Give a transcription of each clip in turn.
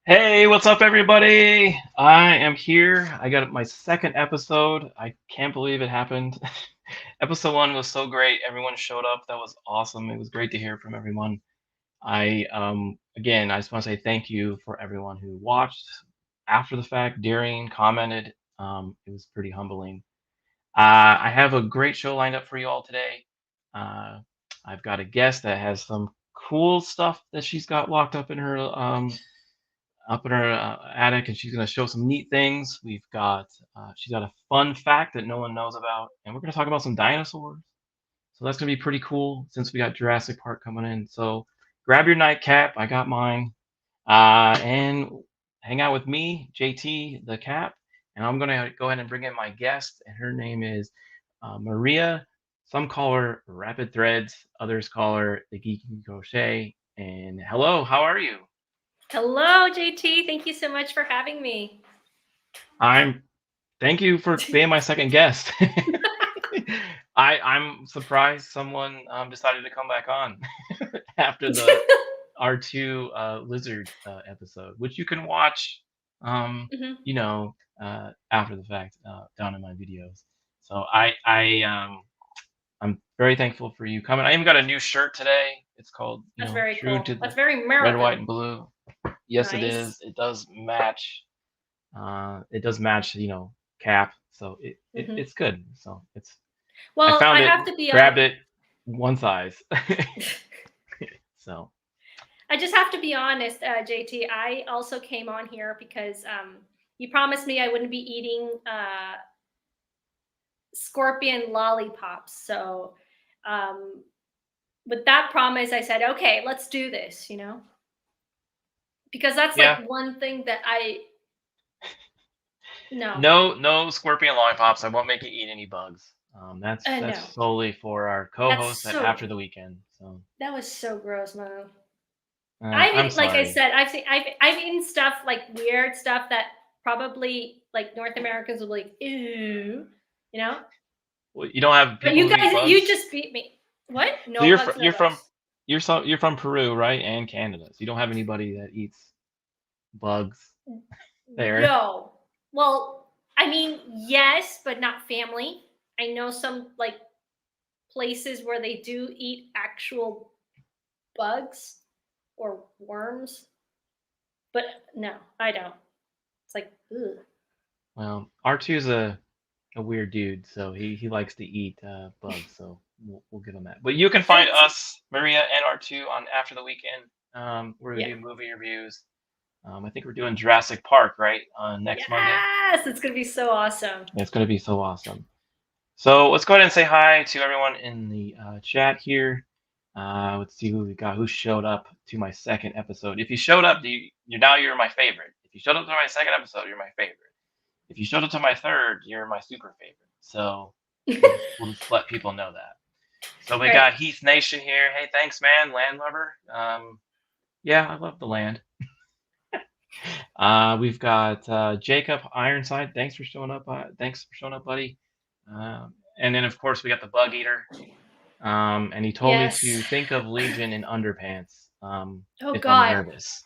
Hey, what's up, everybody? I am here. I got my second episode. I can't believe it happened. Episode one was so great. Everyone showed up. That was awesome. It was great to hear from everyone. Again, I just want to say thank you for everyone who watched after the fact, during, commented. It was pretty humbling. I have a great show lined up for you all today. Uh, I've got a guest that has some cool stuff that she's got locked up in her attic, and she's going to show some neat things. She's got a fun fact that no one knows about, and we're going to talk about some dinosaurs. So that's going to be pretty cool since we got Jurassic Park coming in. So grab your nightcap. I got mine. And hang out with me, JT the Cap. And I'm going to go ahead and bring in my guest, and her name is Maria. Some call her Rapid Threads, others call her the Geeky Crochet. And hello, how are you? Hello, JT. Thank you so much for having me. I'm Thank you for being my second guest. I'm surprised someone decided to come back on after the R2 lizard episode, which you can watch, Mhm. after the fact down in my videos. So I'm very thankful for you coming. I even got a new shirt today. It's called, That's very True to cool. the That's very Red, White, American. and Blue. Yes, it is. Nice. It does match. It does match, cap. So Hmm. it's good. So I Well, found I it, have to be on. grabbed it, one size. So I just have to be honest, JT. I also came on here because you promised me I wouldn't be eating scorpion lollipops. So, um, with that promise, I said, okay, let's do this. Because that's like yeah, one thing that I no, no scorpion lollipops. I won't make you eat any bugs. That's no. solely for our That's co-host at so. After the Weekend. So That was so gross, man. I've I'm eaten, like I sorry. said, I've eaten stuff like weird stuff that probably like North Americans will be like, ew, you know. Well, you don't have But people you who eat guys, you bugs. just beat me. What? So No bugs, no bugs. you're from Peru, right? And Canada. So you don't have anybody that eats bugs there. No. Well, I mean, yes, but not family. I know some like places where they do eat actual bugs or worms, but no, I don't. It's like, ugh. Well, R2 is a weird dude, so he likes to eat bugs, so we'll give him that. But you can And find it's us, Maria and R2, on After the Weekend. We're gonna yeah. do movie reviews. I think we're doing Jurassic Park, right, on next Monday. Yes, it's gonna be so awesome. It's gonna be so awesome. So let's go ahead and say hi to everyone in the chat here. Let's see who we got. Who showed up to my second episode? If you showed up, you're my favorite. If you showed up to my second episode, you're my favorite. If you showed up to my third, you're my super favorite. So we'll just let people know that. So we Right. got Heath Nation here. Hey, thanks, man, land lover. Yeah, I love the land. We've got Jacob Ironside. Thanks for showing up, buddy. And then of course we got the Bug Eater. And he told me Yes. to think of Legion in underpants. Oh If I'm God. nervous.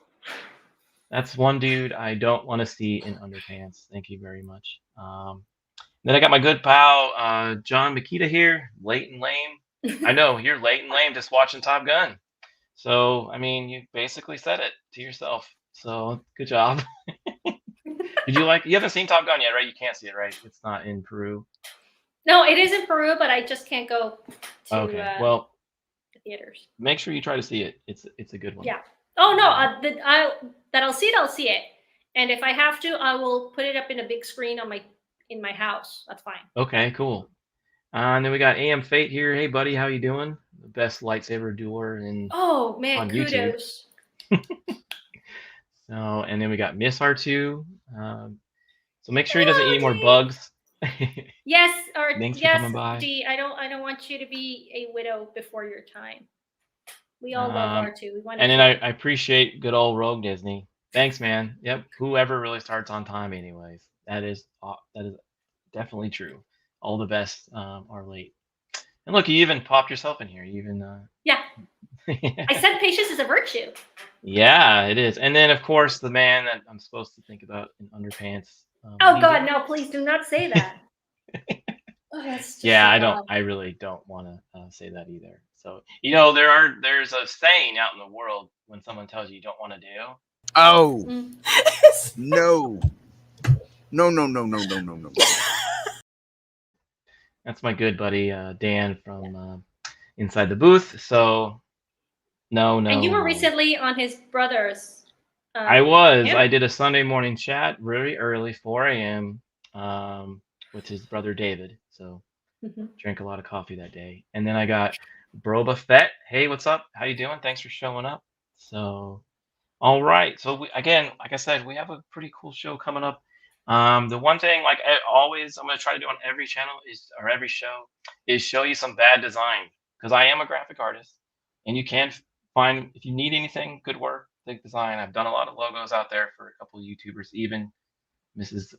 That's one dude I don't want to see in underpants. Thank you very much. Then I got my good pal John Makita here, late and lame. I know you're late and lame, just watching Top Gun. So I mean, you basically said it to yourself. So good job. Did you like? You haven't seen Top Gun yet, right? You can't see it, right? It's not in Peru. No, it is in Peru, but I just can't go to Okay. Well, the theaters. make sure you try to see it. It's a good one. Yeah. Oh no, Um, that I'll see it. I'll see it. And if I have to, I will put it up in a big screen on my in my house. That's fine. okay, cool. And then we got AM Fate here. Hey, buddy, how you doing? The best lightsaber dueler Oh man, on YouTube. kudos. So, and then we got Miss R2. So make sure he doesn't eat Hello, any more D. bugs. Yes, or Thanks for yes, coming by. D. I don't want you to be a widow before your time. We all love Um, R2. We want to and then keep him. I appreciate good old Rogue Disney. Thanks, man. Yep. Whoever really starts on time, anyways. That is definitely true. All the best are late. And look, you even popped yourself in here. You even Yeah. yeah. I said patience is a virtue. Yeah, it is. And then of course the man that I'm supposed to think about in underpants. Oh Leave God, it. no! Please do not say that. Oh, that's just Yeah, so I don't. odd. I really don't want to say that either. So there's a saying out in the world when someone tells you don't want to do. Oh Mm. no, no, no, no, no, no, no, no. That's my good buddy Dan from Inside the Booth. So no, And you no, were no. recently on his brother's. I was. Channel. I did a Sunday morning chat really early, 4 a.m. With his brother David. So Mhm. drank a lot of coffee that day, and then I got Broba Fett. Hey, what's up? How you doing? Thanks for showing up. So all right. So again, like I said, we have a pretty cool show coming up. The one thing, like always, I'm gonna try to do on every channel or every show is show you some bad design because I am a graphic artist, and you can find if you need anything, good work, think design. I've done a lot of logos out there for a couple of YouTubers, even Mrs.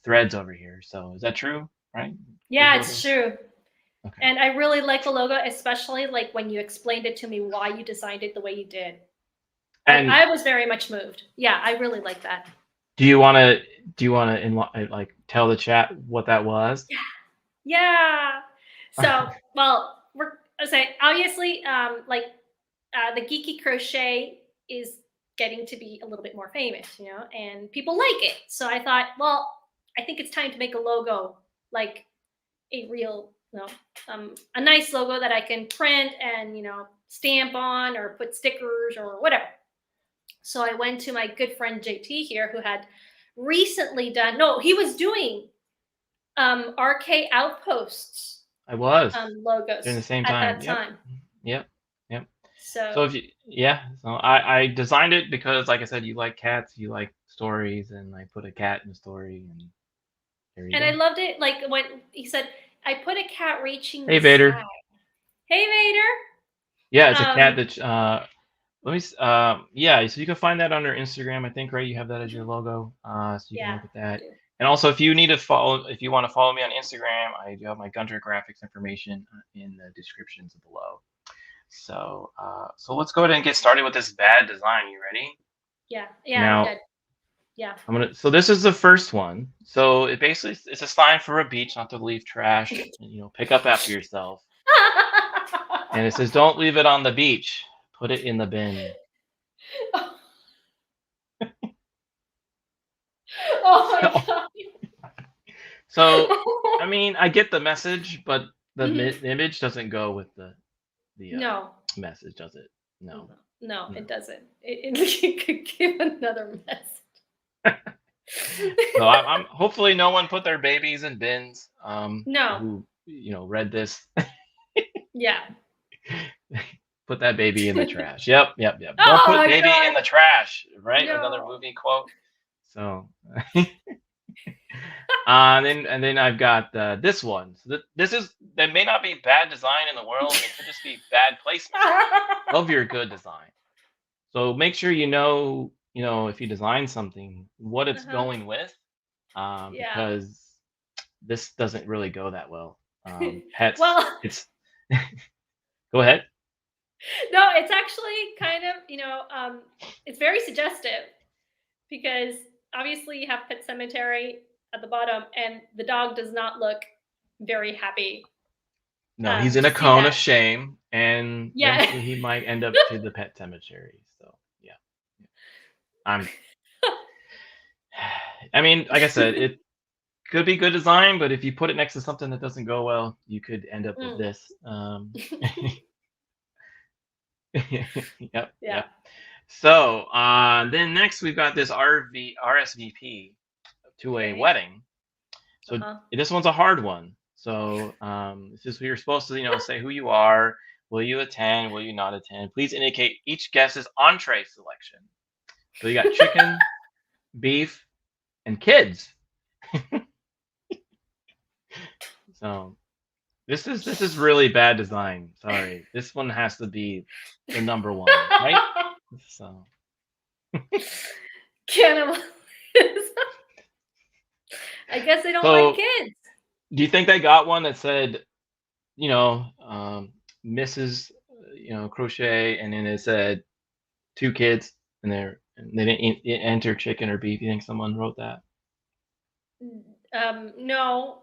Threads over here. So is that true? Right? Good Yeah, it's logos. true. Okay. And I really like the logo, especially like when you explained it to me why you designed it the way you did. And I was very much moved. Yeah, I really like that. do you want to like tell the chat what that was? Yeah. So, well, we're say obviously, the Geeky Crochet is getting to be a little bit more famous, and people like it. So I thought, well, I think it's time to make a logo, like a real, a nice logo that I can print and stamp on or put stickers or whatever. So I went to my good friend JT here, who had recently done. No, he was doing RK Outposts I was during the logos same at time. that Yep. time. Yep. Yep. So So if you, yeah, so I designed it because, like I said, you like cats, you like stories, and I put a cat in the story, and there you and I go. loved it. Like when he said, "I put a cat reaching Hey the sky." Vader. Hey Vader. Yeah, it's a cat Um, that let me yeah, so you can find that under Instagram. I think right, you have that as your logo. So you can yeah, look at I that. do. And also, if you need to follow, if you want to follow me on Instagram, I do have my Gunter Graphics information in the descriptions below. So let's go ahead and get started with this bad design. You ready? Yeah, yeah, I'm Now good. Yeah. so this is the first one. So it basically it's a sign for a beach not to leave trash and pick up after yourself. And it says don't leave it on the beach. Put it in the bin. Oh my So god. so I mean, I get the message, but the Mhm. image doesn't go with the No, message, does it? No. no, No. it doesn't. It could give another message. So I'm hopefully no one put their babies in bins No. who read this. Yeah. Put that baby in the trash. Yep, yep, yep. Don't Oh put my baby in god. the trash, right? Another No. movie quote. So, and then I've got this one. So this is that may not be bad design in the world. It could just be bad placement of your good design. So make sure if you design something, what it's Uh-huh. going with, Yeah. because this doesn't really go that well. Pets, Well, it's go ahead. no, it's actually kind of, it's very suggestive because obviously you have Pet Cemetery at the bottom, and the dog does not look very happy No, he's in to a see cone that. of shame, and Yeah. eventually he might end up to the pet cemetery. So yeah, I'm. I mean, like I said, it could be good design, but if you put it next to something that doesn't go well, you could end up with Mm. this. Yep, Yeah. yep. So then next we've got this RSVP to a Okay. wedding. So Uh-huh. this one's a hard one. So this is where you're supposed to say who you are. Will you attend? Will you not attend? Please indicate each guest's entree selection. So you got chicken, beef, and kids. So this is really bad design. Sorry, this one has to be the number one, right? So Cannibalism. I guess they don't like so kids. do you think they got one that said Mrs. Crochet, and then it said 2 kids, and they didn't enter chicken or beef. You think someone wrote that? No.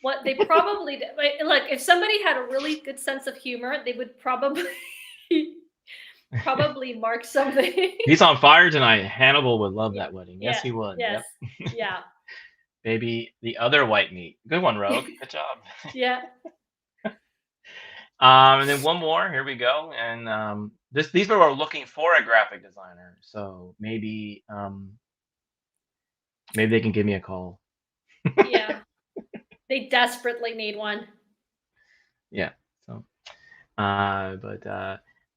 What they probably look, if somebody had a really good sense of humor, they would probably probably mark something. He's on fire tonight. Hannibal would love Yeah, that wedding. Yes, yeah, he would. yes, Yep. yeah, Maybe the other white meat. Good one, Rogue. Good job. yeah. And then one more. Here we go. And these people are looking for a graphic designer, so maybe they can give me a call. Yeah, they desperately need one. Yeah. So, but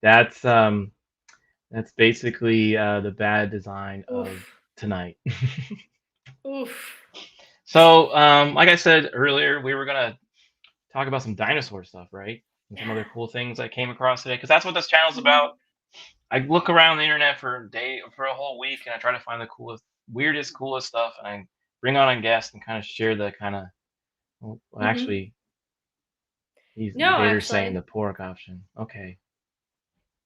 that's basically the bad design of Oof, tonight. oof. So, like I said earlier, we were gonna talk about some dinosaur stuff, right? And some other Yeah. cool things I came across today, because that's what this channel's Mhm, about. I look around the internet for a whole week, and I try to find the coolest, weirdest, coolest stuff, and I bring on a guest and kind of share the kind of. Well, mhm. actually, he's No, Vader's saying actually, the pork option. Okay,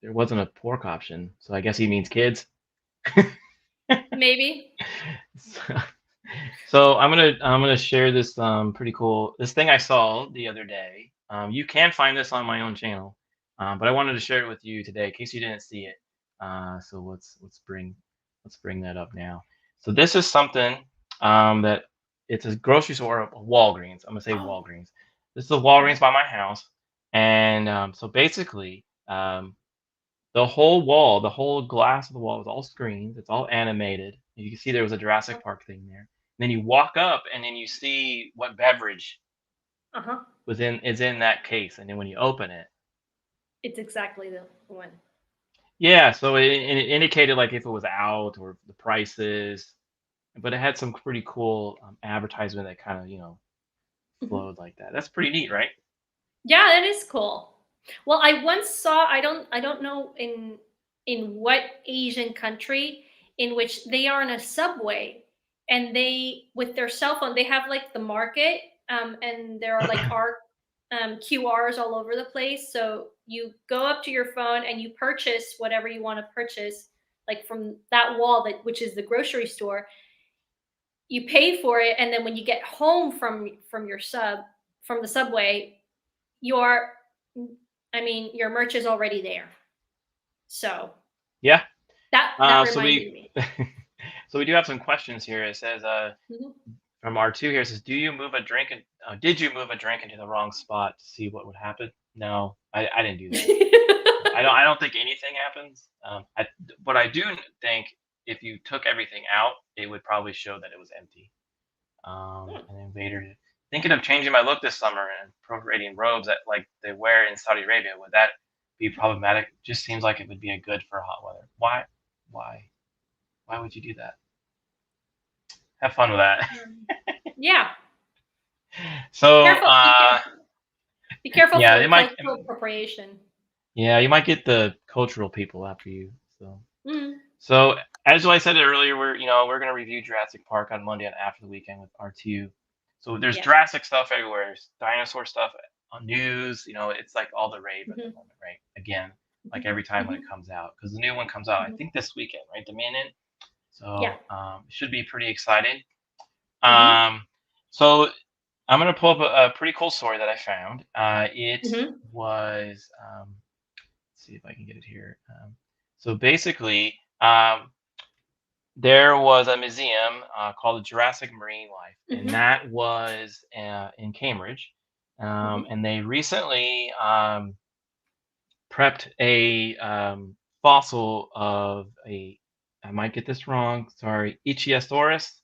there wasn't a pork option, so I guess he means kids. maybe. So, so I'm gonna share this pretty cool this thing I saw the other day. You can find this on my own channel, but I wanted to share it with you today in case you didn't see it. So let's bring that up now. So this is something that it's a grocery store, a Walgreens. I'm gonna say Oh, Walgreens. This is a Walgreens okay. by my house, and so basically, the whole wall, the whole glass of the wall is all screens. It's all animated. You can see there was a Jurassic Park thing there. Then you walk up, and then you see what beverage Uh-huh. is in that case. And then when you open it, It's exactly the one. yeah. So it indicated like if it was out or the prices, but it had some pretty cool advertisement that kind of Mhm. flowed like that. That's pretty neat, right? Yeah, that is cool. Well, I once saw, I don't know in what Asian country in which they are in a subway, and they, with their cell phone, they have like the market, and there are like art QRs all over the place. So you go up to your phone and you purchase whatever you want to purchase, like from that wall, that which is the grocery store. You pay for it, and then when you get home from your from the subway, your your merch is already there. So Yeah. that So reminded me. so we do have some questions here. It says Mhm. from R2 here, it says, did you move a drink into the wrong spot to see what would happen? No, I didn't do that. I don't think anything happens. But I do think if you took everything out, it would probably show that it was empty. And then Vader, thinking of changing my look this summer and appropriating robes that like they wear in Saudi Arabia. Would that be problematic? Just seems like it would be a good for hot weather. Why? Why? Why would you do that? Have fun with that. Yeah. So, Careful. Be careful. Be careful yeah, for they might. cultural appropriation. Yeah, you might get the cultural people after you. So, Mm. so as I said earlier, we're gonna review Jurassic Park on Monday on After the Weekend with R2. So there's Yeah. Jurassic stuff everywhere. There's dinosaur stuff on news. It's like all the rave at the Hmm. moment, right? Again, like Hmm. every time when it Hmm. comes out, because the new one comes out, I Hmm. think this weekend, right? The minute. Yeah. So it should be pretty exciting. Hmm. Um, so I'm gonna pull up a pretty cool story that I found. It Hmm. was let's see if I can get it here. So basically, there was a museum called the Jurassic Marine Life, and Hmm. that was in Cambridge. Hmm. And they recently prepped a fossil of I might get this wrong, sorry, Ichthyosaurus,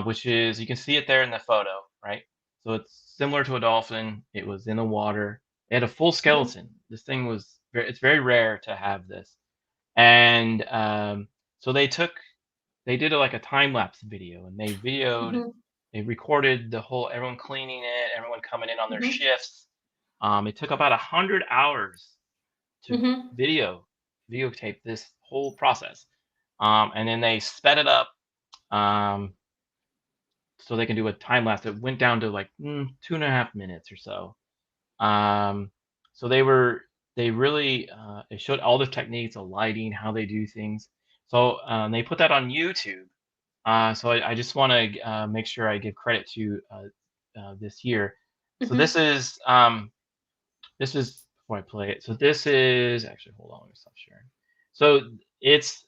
which is, you can see it there in the photo, right? So it's similar to a dolphin. It was in the water. It had a full Hmm. skeleton. This thing it's very rare to have this. And so they did like a time lapse video, and Hmm. they recorded the whole, everyone cleaning it, everyone coming in on their Hmm. shifts. It took about 100 hours to Hmm. video videotape this whole process, and then they sped it up um, so they can do a time lapse. It went down to like 2.5 minutes or so. Um, so they were they really it showed all the techniques of lighting, how they do things. So they put that on YouTube. So I just want to make sure I give credit to this year. So Mm-hmm. this is before I play it. So this is actually, hold on, let me stop sharing. So it's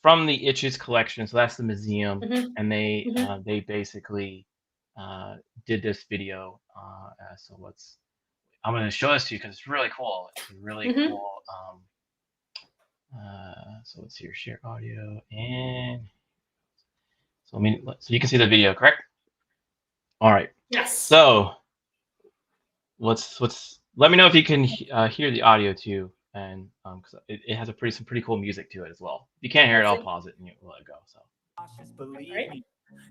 from the Etches collection. So that's the museum, Mm-hmm. and Mm-hmm. they basically did this video. So I'm going to show this to you because it's really cool. It's a really Mm-hmm. cool. So let's see here, share audio, and so so you can see the video, correct? All right. Yes. So let me know if you can hear the audio too, and because it has some pretty cool music to it as well. If you can't hear it, I'll pause it and let it go. So. Right.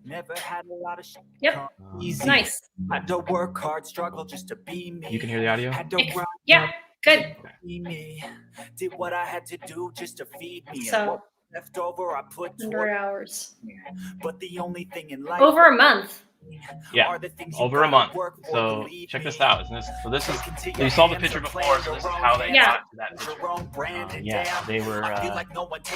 Never had a lot of shit. Yep. Easy. Nice. Had to work hard, struggle just to be me. You can hear the audio? Had to run Yeah. Good. be me. Did what I had to do just to feed me. So and what left over, I put 100 hours. But the only thing in life Over a month. Yeah, are the things over a month. So check this out. So this is, you saw the picture before, so this is how they got to that picture. Yeah, they were, you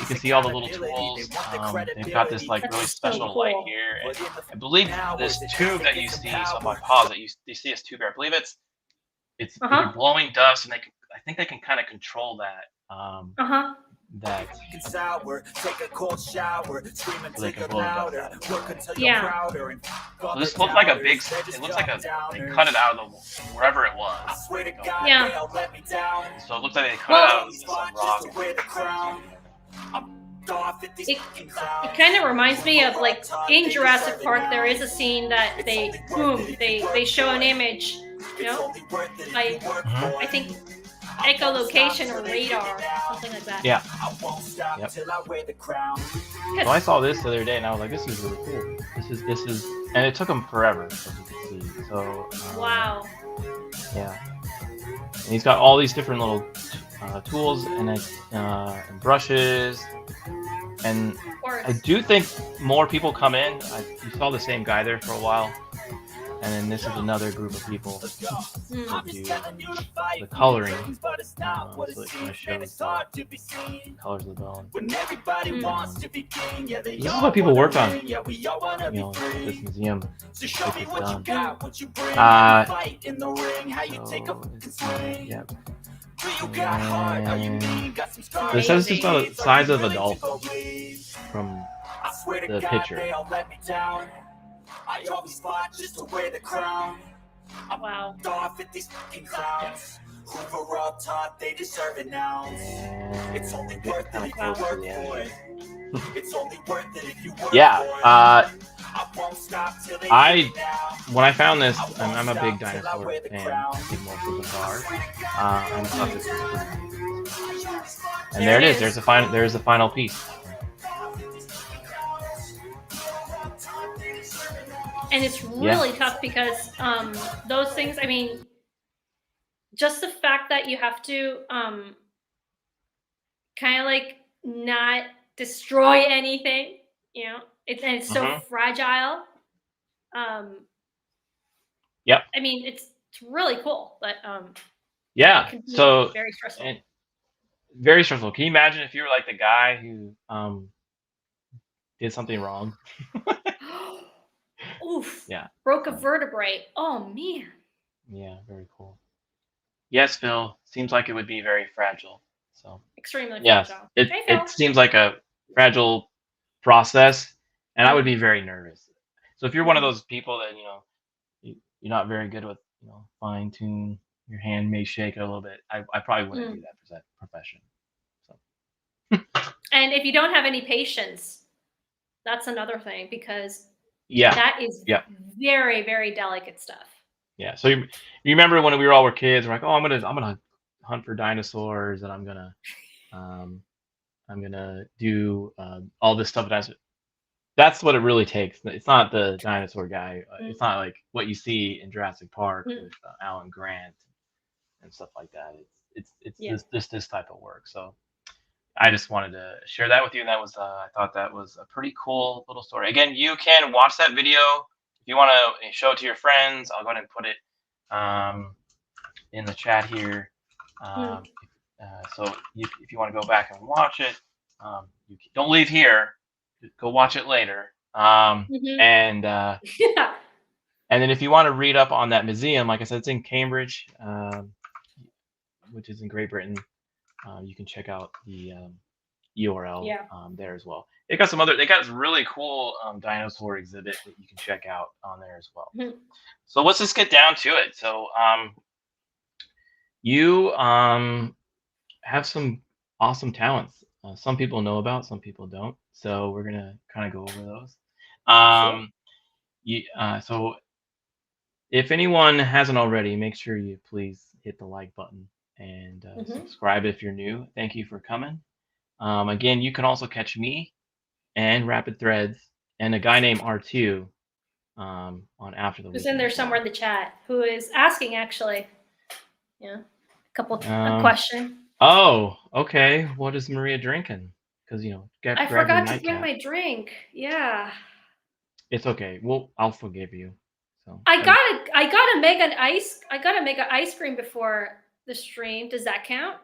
can see all the little tools. They've got this like really special light here. And I believe this tube that you see, so if I pause it, you see this tube here. I believe it's either blowing dust, and I think they can kind of control that. That sour, take a cold shower, scream until you're louder, work until you're prouder. So this looks like a big, it looks like they cut it out of wherever it was. Yeah. So it looks like they cut it out of some rock. It kind of reminds me of like in Jurassic Park, there is a scene that they show an image, you know, like I think echolocation or radar, something like that. Yeah. Yep. So I saw this the other day and I was like, this is really cool. This is, and it took them forever, as you can see. So wow. Yeah. And he's got all these different little tools and brushes. And I do think more people come in. You saw the same guy there for a while. And then this is another group of people that do the coloring. So it kind of shows the colors of the bone. This is what people work on, you know, at this museum. This is done. Yeah. And it says it's about the size of a dolphin from the picture. I always fought just to wear the crown. Wow. Off at these fucking clowns who were all taught they deserve it now. It's only worth it if you work for it. It's only worth it if you work for it. I won't stop till they when I found this, I'm a big dinosaur fan. I think most of us are. I thought this was pretty cool. And there it is. There's the final piece. And it's really tough because those things, I mean, just the fact that you have to kind of like not destroy anything, you know, it's so fragile. Yep. I mean, it's really cool, but yeah. So very stressful. Very stressful. Can you imagine if you were like the guy who did something wrong? Oof. Yeah. Broke a vertebrae. Oh man. Yeah, very cool. Yes, Phil. Seems like it would be very fragile. So extremely yes, fragile. it seems like a fragile process, and I would be very nervous. So if you're one of those people that you're not very good with, fine tune, your hand may shake it a little bit. I probably wouldn't do that for that profession. So. And if you don't have any patience, that's another thing because that is very, very delicate stuff. Yeah. So you remember when we were kids, we're like, oh, I'm gonna hunt for dinosaurs, and I'm gonna do all this stuff. That's what it really takes. It's not the dinosaur guy. It's not like what you see in Jurassic Park with Alan Grant and stuff like that. It's this type of work. So I just wanted to share that with you, and that was I thought that was a pretty cool little story. Again, you can watch that video if you want to show it to your friends. I'll go ahead and put it in the chat here. So if you want to go back and watch it, you don't leave here. Go watch it later. And Yeah. and then if you want to read up on that museum, like I said, it's in Cambridge, which is in Great Britain. You can check out the URL there as well. They got this really cool dinosaur exhibit that you can check out on there as well. So let's just get down to it. So you have some awesome talents. Some people know about, some people don't. So we're gonna kind of go over those. So if anyone hasn't already, make sure you please hit the like button and subscribe if you're new. Thank you for coming. Again, you can also catch me and Rapid Threads and a guy named R2 on After the Weekend. Who's in there somewhere in the chat? Who is asking actually? Yeah, a question. Oh, okay. What is Maria drinking? Because I forgot to bring my drink. Yeah. It's okay. Well, I'll forgive you. So I gotta make an ice cream before the stream. Does that count?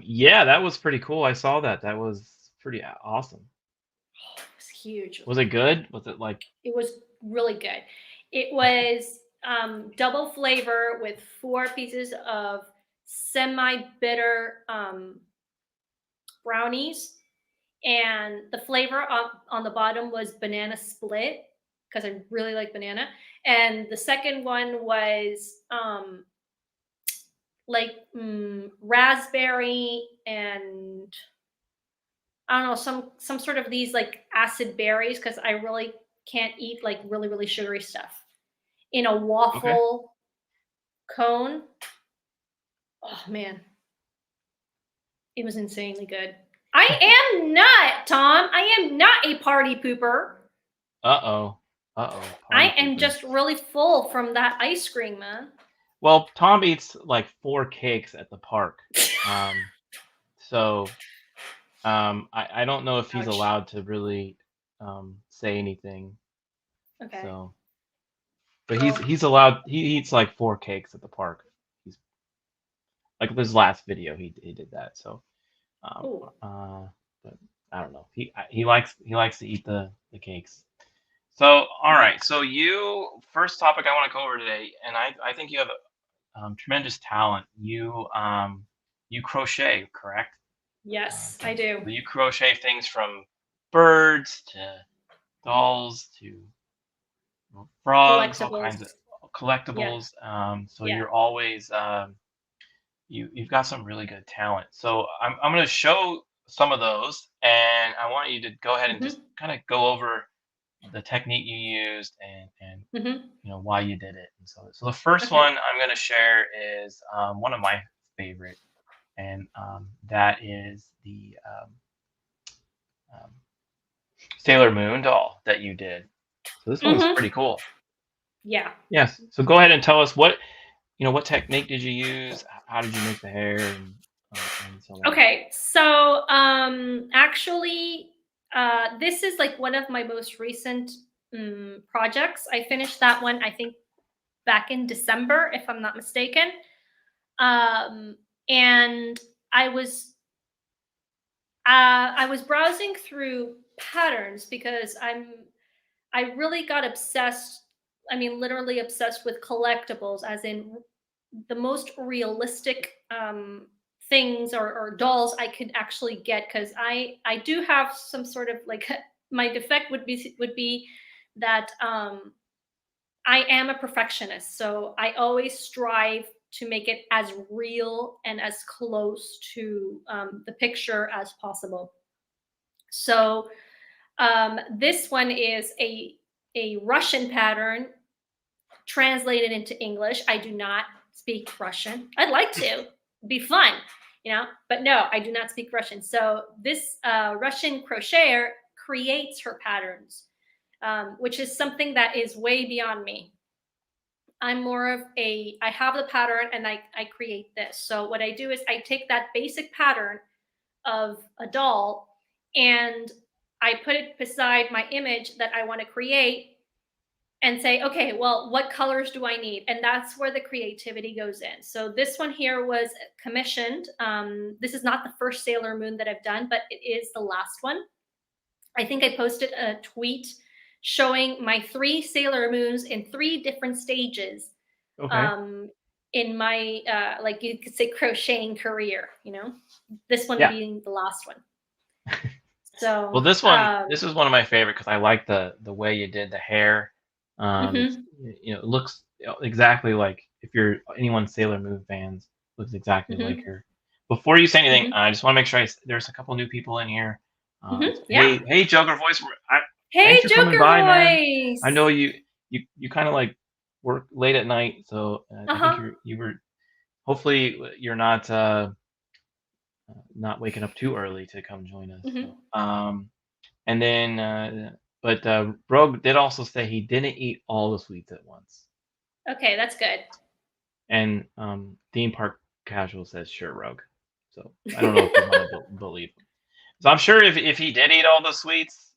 Yeah, that was pretty cool. I saw that. That was pretty awesome. Oh, it was huge. Was it good? Was it like? It was really good. It was double flavor with 4 pieces of semi-bitter brownies, and the flavor on the bottom was banana split because I really like banana, and the second one was raspberry and I don't know, some sort of these like acid berries because I really can't eat like really, really sugary stuff. In a waffle cone. Oh man. It was insanely good. I am not, Tom. I am not a party pooper. Uh-oh. I am just really full from that ice cream, man. Well, Tom eats like 4 cakes at the park. So I don't know if he's allowed to really say anything. Okay. So, but he's allowed. He eats like 4 cakes at the park. He's like this last video he did that. So, but I don't know. He likes to eat the cakes. So all right. So first topic I want to go over today, and I think you have tremendous talent. You crochet, correct? Yes, I do. You crochet things from birds to dolls to frogs, all kinds of collectibles. So you're always you've got some really good talent. So I'm going to show some of those, and I want you to go ahead and just kind of go over the technique you used and why you did it. And so the first one I'm going to share is one of my favorite, and that is the Sailor Moon doll that you did. So this one's pretty cool. Yeah. Yes. So go ahead and tell us what technique did you use? How did you make the hair? And so on. Okay. So actually, this is like one of my most recent projects. I finished that one, I think, back in December, if I'm not mistaken. And I was browsing through patterns because I really got obsessed. I mean, literally obsessed with collectibles, as in the most realistic things or dolls I could actually get. Because I do have some sort of like my defect would be that I am a perfectionist, so I always strive to make it as real and as close to the picture as possible. So this one is a Russian pattern translated into English. I do not speak Russian. I'd like to. It'd be fun, but no, I do not speak Russian. So this Russian crocheter creates her patterns, which is something that is way beyond me. I'm more of I have the pattern and I create this. So what I do is I take that basic pattern of a doll and I put it beside my image that I want to create. and say, okay, well, what colors do I need? And that's where the creativity goes in. So this one here was commissioned. This is not the first Sailor Moon that I've done, but it is the last one. I think I posted a tweet showing my 3 Sailor Moons in 3 different stages Okay. in my, like you could say, crocheting career, you know, this one Yeah. being the last one. Well, So, this is one of my favorite because I like the way you did the hair. It's mhm, it looks exactly like if you're anyone Sailor Moon fans, looks exactly like mhm, her. Before you say anything, mhm, I just want to make sure there's a couple new people in here. yeah. Hey Joker Voice, thanks Hey, for coming Joker by, man. I know voice. you kind of like work late at night, so I think Uh-huh. you were hopefully you're not waking up too early to come join us. So, Mhm. and then, but Rogue did also say he didn't eat all the sweets at once. Okay, that's good. And theme park casual says sure, Rogue. So I don't know if you want to believe him. So I'm sure if he did eat all the sweets,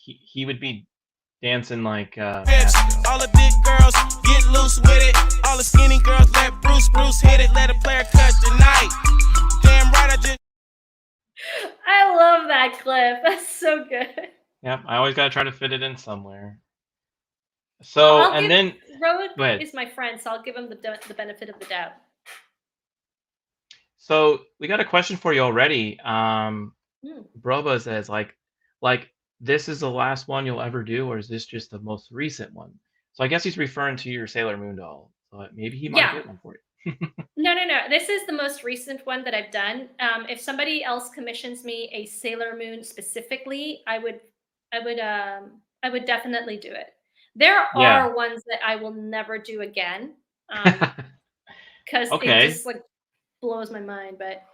he would be dancing like Astro. All the big girls get loose with it. All the skinny girls let Bruce hit it. Let a player cut the night. Damn right, I just. I love that clip. That's so good. Yeah, I always gotta try to fit it in somewhere. Well, So I'll and give then Rogue go ahead. is my friend, so I'll give him the benefit of the doubt. So we got a question for you already. Hmm. Broba says like this is the last one you'll ever do, or is this just the most recent one? So I guess he's referring to your Sailor Moon doll. So maybe he might Yeah. get one for you. No, no, no. This is the most recent one that I've done. If somebody else commissions me a Sailor Moon specifically, I would definitely do it. There Yeah. are ones that I will never do again, because it Okay. just like blows my mind. But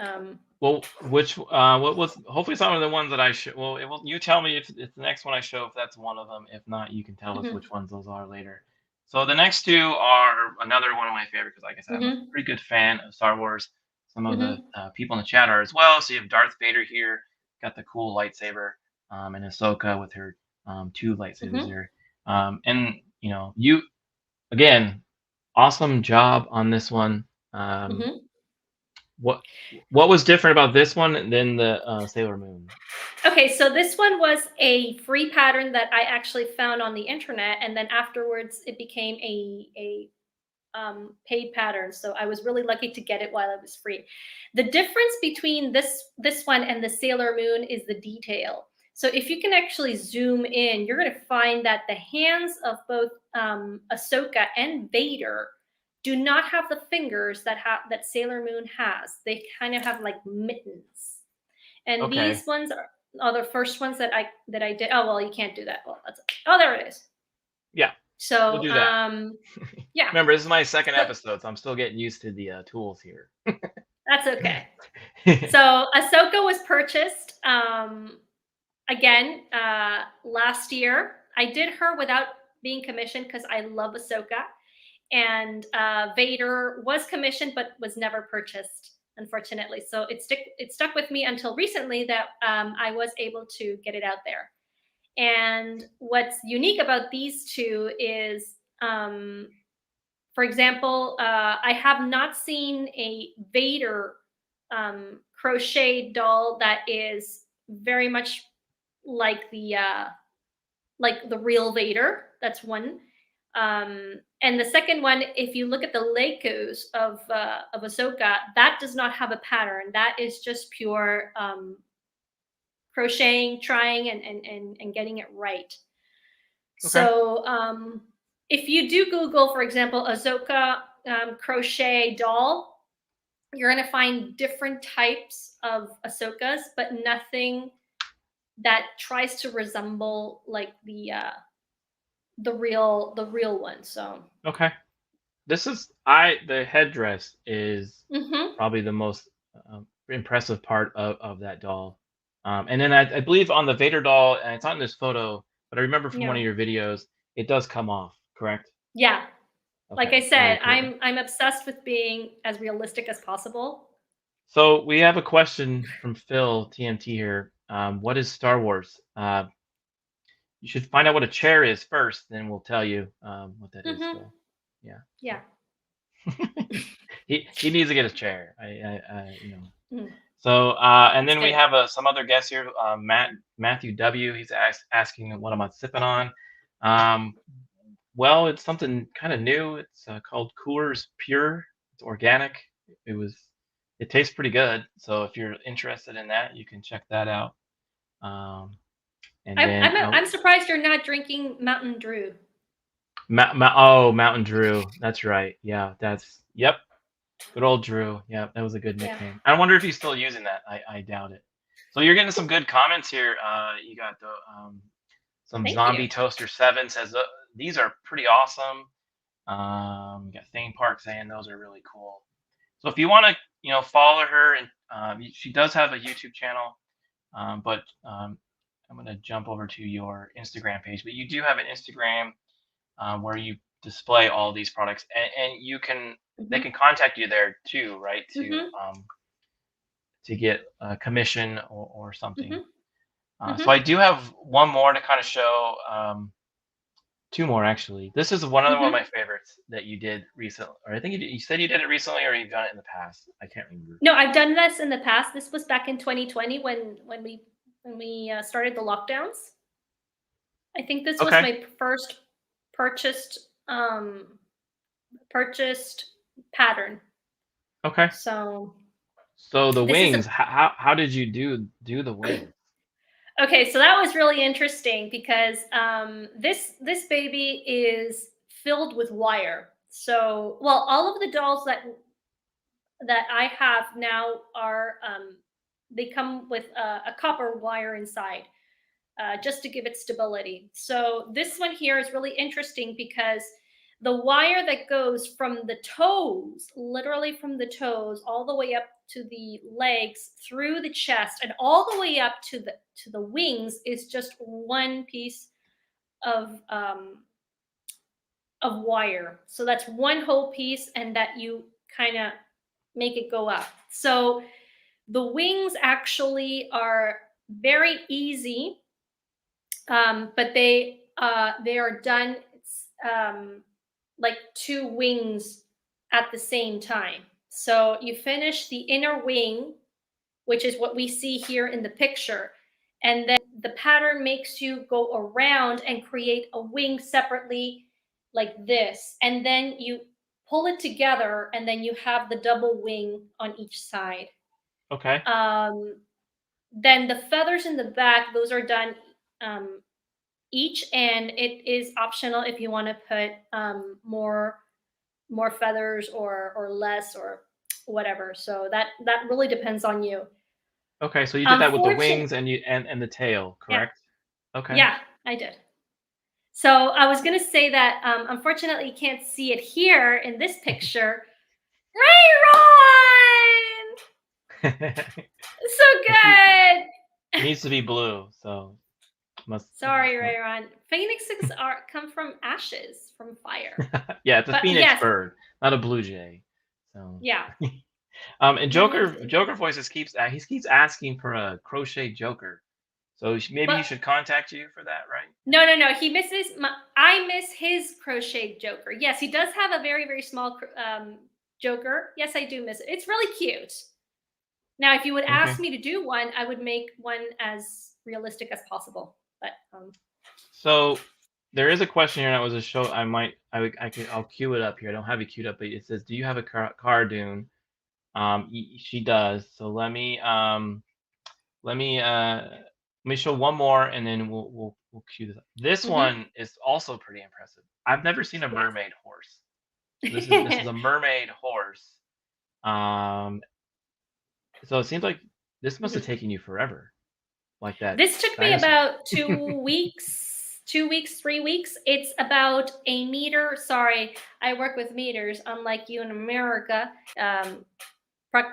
Well, what was hopefully some of the ones that I show. Well, you tell me if it's the next one I show if that's one of them. If not, you can tell us mhm, which ones those are later. So the next two are another one of my favorite because, like I said, I'm a mhm, pretty good fan of Star Wars. Some of the mhm, people in the chat are as well. So you have Darth Vader here, got the cool lightsaber, and Ahsoka with her 2 lightsabers mhm, there. And you again, awesome job on this one. Um, mhm. what what was different about this one than the Sailor Moon? Okay, so this one was a free pattern that I actually found on the internet, and then afterwards it became a paid pattern. So I was really lucky to get it while it was free. The difference between this one and the Sailor Moon is the detail. So if you can actually zoom in, you're going to find that the hands of both Ahsoka and Vader do not have the fingers that Sailor Moon has. They kind of have like mittens. And Okay, these ones are the first ones that I did. Oh well, you can't do that. Well, oh, there it is. yeah, we'll So do that. yeah. Remember, this is my second So episode, so I'm still getting used to the tools here. that's okay. So Ahsoka was purchased again last year. I did her without being commissioned because I love Ahsoka. And Vader was commissioned but was never purchased, unfortunately. So it stuck with me until recently that I was able to get it out there. And what's unique about these two is, for example, I have not seen a Vader crochet doll that is very much like the real Vader. That's one. And the second one, if you look at the Legos of Ahsoka, that does not have a pattern. That is just pure crocheting, trying, and getting it right. Okay. So if you do Google, for example, Ahsoka crochet doll, you're going to find different types of Ahsokas, but nothing that tries to resemble like the real one. So Okay. The headdress is mhm, probably the most impressive part of that doll. And then I believe on the Vader doll, and it's not in this photo, but I remember from one yeah, of your videos, it does come off, correct? yeah. Like I Okay, very said, cool. I'm obsessed with being as realistic as possible. So we have a question from Phil TMT here. What is Star Wars? You should find out what a chair is first, then we'll tell you what that is. So, yeah. Yeah. He needs to get a chair. I you know. Mm. So and then we good. have some other guests here. Matthew W. He's asking what am I sipping on. Well, it's something kind of new. It's called Coors Pure. It's organic. It tastes pretty good. So if you're interested in that, you can check that out. And then I'm surprised you're not drinking Mountain Dew. Mountain Drew. That's right. Yeah, yep. Good old Drew. Yeah, that was a good nickname. Yeah. I wonder if he's still using that. I doubt it. So you're getting some good comments here. You got the some Thank Zombie you. Toaster 7 says these are pretty awesome. You got Theme Park saying those are really cool. So if you want to follow her, and she does have a YouTube channel, but I'm gonna jump over to your Instagram page. But you do have an Instagram where you display all these products, and you can they can contact you there too, right? To get a commission or something. So I do have one more to kind of show. Two more actually. This is one of my favorites that you did recently, or I think you said you did it recently, or you've done it in the past. I can't remember. No, I've done this in the past. This was back in 2020 when we started the lockdowns. I think this was my first purchased pattern. Okay. So the wings. How did you do the wings? Okay, so that was really interesting because this baby is filled with wire. So, well, all of the dolls that I have now are they come with a copper wire inside, just to give it stability. So this one here is really interesting because the wire that goes from the toes, literally from the toes, all the way up to the legs, through the chest, and all the way up to the wings is just one piece of wire. So that's one whole piece, and that you kind of make it go up. So the wings actually are very easy, but they are done like two wings at the same time. So you finish the inner wing, which is what we see here in the picture, and then the pattern makes you go around and create a wing separately like this, and then you pull it together, and then you have the double wing on each side. Okay. Then the feathers in the back, those are done each, and it is optional if you want to put more feathers or less or whatever. So that really depends on you. Okay, so you did that with the wings and the tail, correct? Yeah. Okay. Yeah, I did. So I was gonna say that unfortunately you can't see it here in this picture. Ron! So good. It needs to be blue, so Sorry, Rayron. Phoenixes come from ashes, from fire. Yeah, it's a phoenix bird, not a blue jay. So yeah. And Joker Voices keeps asking for a crochet Joker. So maybe he should contact you for that, right? No. He misses I miss his crochet Joker. Yes, he does have a very, very small Joker. Yes, I do miss it. It's really cute. Now, if you would ask me to do one, I would make one as realistic as possible. But so there is a question here that was a show. I'll cue it up here. I don't have it queued up, but it says, "Do you have a Cardoon?" She does. So let me show one more, and then we'll cue this up. This one is also pretty impressive. I've never seen a mermaid horse. So this is a mermaid horse. So it seems like this must have taken you forever, like that. This took me about 2 weeks, 3 weeks. It's about a meter. Sorry, I work with meters, unlike you in America.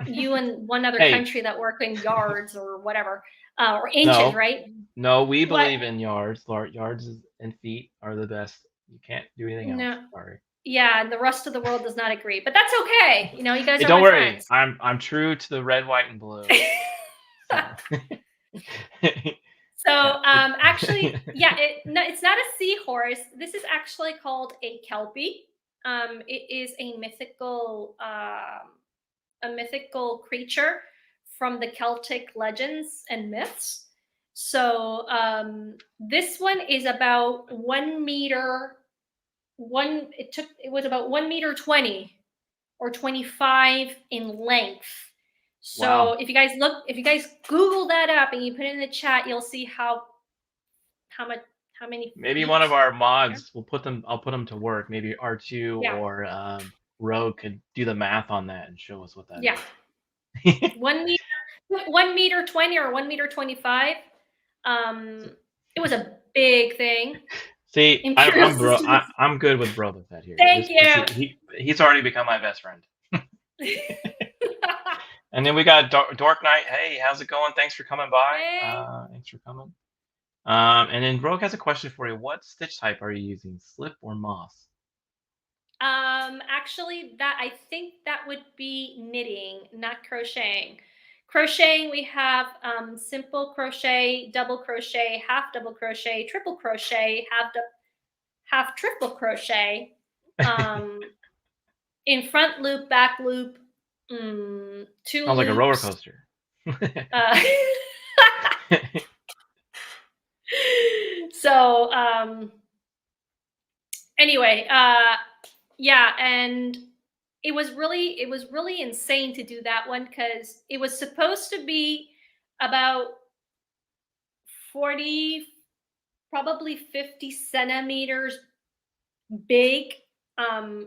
You and one other country that work in yards or whatever, or inches, right? No, we believe in yards. Yards and feet are the best. You can't do anything else. No. Sorry. Yeah, and the rest of the world does not agree, but that's okay. You guys are don't my worry. friends. I'm true to the red, white, and blue. So actually, yeah, it's not a seahorse. This is actually called a kelpie. It is a mythical creature from the Celtic legends and myths. So this one is about 1 meter. It was about 1 meter 20 or 25 in length. So Wow. if you guys Google that up and you put it in the chat, you'll see how many. Maybe feet one of our there. mods I'll put them to work. Maybe R2 Yeah. or Rogue could do the math on that and show us what that Yeah. is. 1 meter 20 or 1 meter 25. It was a big thing. See, I'm good with bro with that here. Thank you. He's already become my best friend. And then we got Dork Knight. Hey, how's it going? Thanks for coming by. Hey. Thanks for coming. And then Rogue has a question for you. What stitch type are you using, slip or moss? Actually, I think that would be knitting, not crocheting. Crocheting, we have simple crochet, double crochet, half double crochet, triple crochet, half triple crochet, in front loop, back loop, 2 Sounds like a roller coaster. So anyway, yeah, and it was really insane to do that one because it was supposed to be about 40, probably 50 centimeters big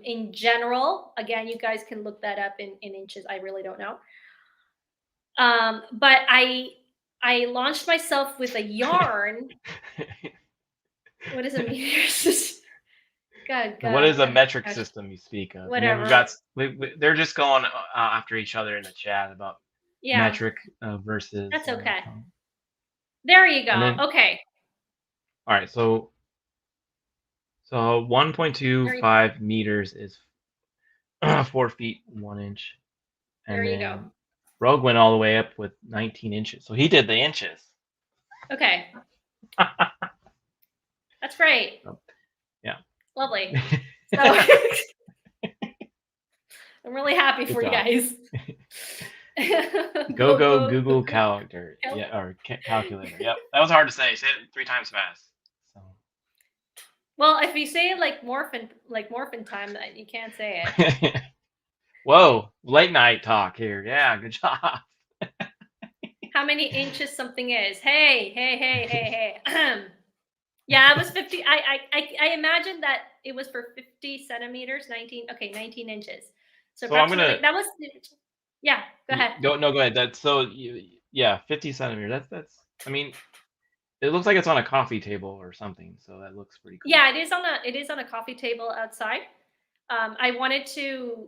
in general. Again, you guys can look that up in inches. I really don't know. But I launched myself with a yarn. What is a meter? God. What is a metric system you speak of? Whatever. And then they're just going after each other in the chat about metric versus. That's okay. There you go. Then, okay. All right. So 1.25 meters is 4 feet 1 inch. And there you then go. Rogue went all the way up with 19 inches. So he did the inches. Okay. That's great. Yeah. Lovely. So I'm really happy for you guys. go Google calendar. Yeah, or calculator. Yep. That was hard to say. Say it 3 times fast. So. Well, if you say it like morphin time, you can't say it. Whoa, late night talk here. Yeah, good job. How many inches something is? Hey. Yeah, it was 50. I imagine that it was for 50 centimeters, 19 inches. So approximately, that was, yeah, go ahead. Go ahead. That's 50 centimeters. That's I mean, it looks like it's on a coffee table or something, so that looks pretty cool. Yeah, it is on a coffee table outside. I wanted to